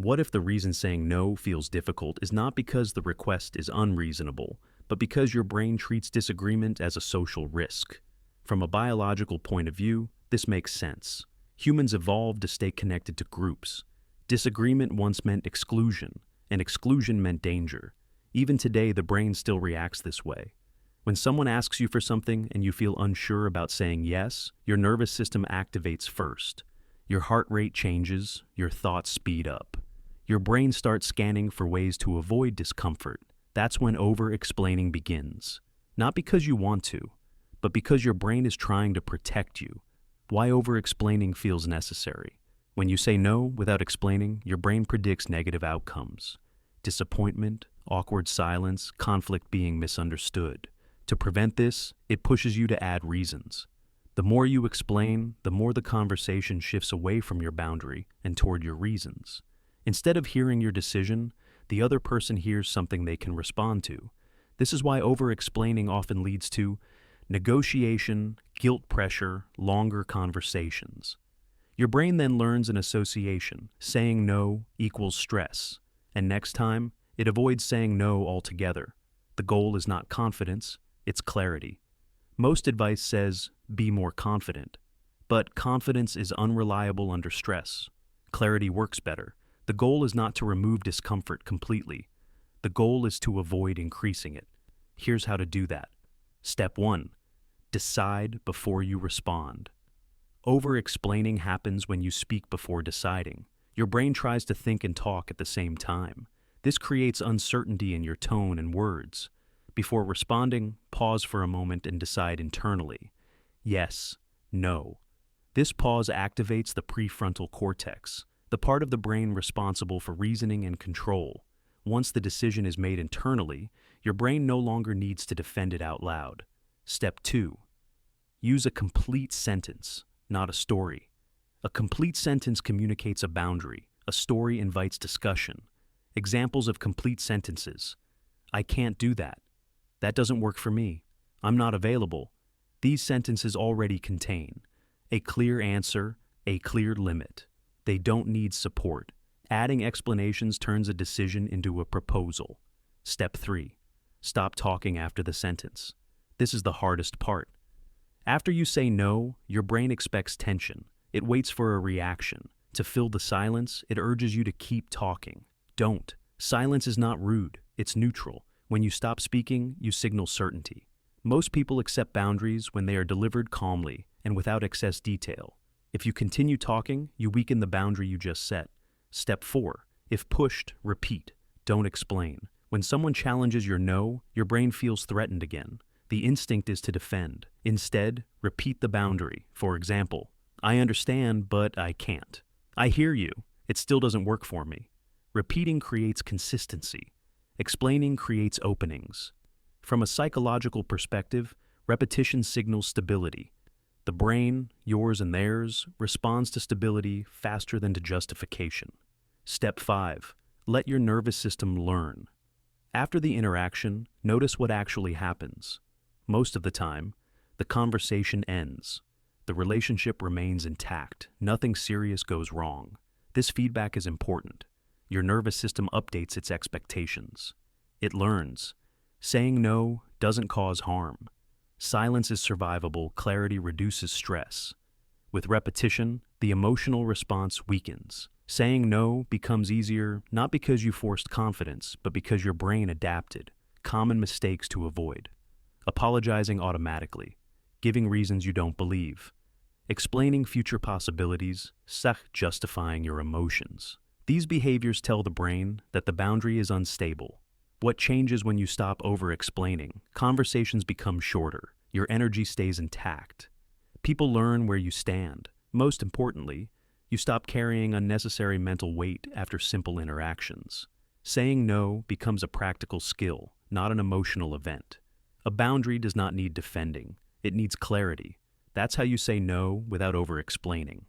What if the reason saying no feels difficult is not because the request is unreasonable, but because your brain treats disagreement as a social risk? From a biological point of view, this makes sense. Humans evolved to stay connected to groups. Disagreement once meant exclusion, and exclusion meant danger. Even today, the brain still reacts this way. When someone asks you for something and you feel unsure about saying yes, your nervous system activates first. Your heart rate changes, your thoughts speed up. Your brain starts scanning for ways to avoid discomfort. That's when over-explaining begins. Not because you want to, but because your brain is trying to protect you. Why over-explaining feels necessary. When you say no without explaining, your brain predicts negative outcomes. Disappointment, awkward silence, conflict being misunderstood. To prevent this, it pushes you to add reasons. The more you explain, the more the conversation shifts away from your boundary and toward your reasons. Instead of hearing your decision, the other person hears something they can respond to. This is why over-explaining often leads to negotiation, guilt pressure, longer conversations. Your brain then learns an association. Saying no equals stress. And next time, it avoids saying no altogether. The goal is not confidence, it's clarity. Most advice says, be more confident. But confidence is unreliable under stress. Clarity works better. The goal is not to remove discomfort completely. The goal is to avoid increasing it. Here's how to do that. Step 1. Decide before you respond. Over-explaining happens when you speak before deciding. Your brain tries to think and talk at the same time. This creates uncertainty in your tone and words. Before responding, pause for a moment and decide internally. Yes, no. This pause activates the prefrontal cortex, the part of the brain responsible for reasoning and control. Once the decision is made internally, your brain no longer needs to defend it out loud. Step 2. Use a complete sentence, not a story. A complete sentence communicates a boundary. A story invites discussion. Examples of complete sentences. I can't do that. That doesn't work for me. I'm not available. These sentences already contain a clear answer, a clear limit. They don't need support. Adding explanations turns a decision into a proposal. Step 3. Stop talking after the sentence. This is the hardest part. After you say no, your brain expects tension. It waits for a reaction. To fill the silence, it urges you to keep talking. Don't. Silence is not rude. It's neutral. When you stop speaking, you signal certainty. Most people accept boundaries when they are delivered calmly and without excess detail. If you continue talking, you weaken the boundary you just set. Step 4. If pushed, repeat. Don't explain. When someone challenges your no, your brain feels threatened again. The instinct is to defend. Instead, repeat the boundary. For example, I understand, but I can't. I hear you. It still doesn't work for me. Repeating creates consistency. Explaining creates openings. From a psychological perspective, repetition signals stability. The brain, yours and theirs, responds to stability faster than to justification. Step 5. Let your nervous system learn. After the interaction, notice what actually happens. Most of the time, the conversation ends. The relationship remains intact. Nothing serious goes wrong. This feedback is important. Your nervous system updates its expectations. It learns. Saying no doesn't cause harm. Silence is survivable. Clarity reduces stress. With repetition, the emotional response weakens. Saying no becomes easier not because you forced confidence, but because your brain adapted. Common mistakes to avoid. Apologizing automatically. Giving reasons you don't believe. Explaining future possibilities. Justifying your emotions. These behaviors tell the brain that the boundary is unstable. What changes when you stop over-explaining? Conversations become shorter. Your energy stays intact. People learn where you stand. Most importantly, you stop carrying unnecessary mental weight after simple interactions. Saying no becomes a practical skill, not an emotional event. A boundary does not need defending. It needs clarity. That's how you say no without over-explaining.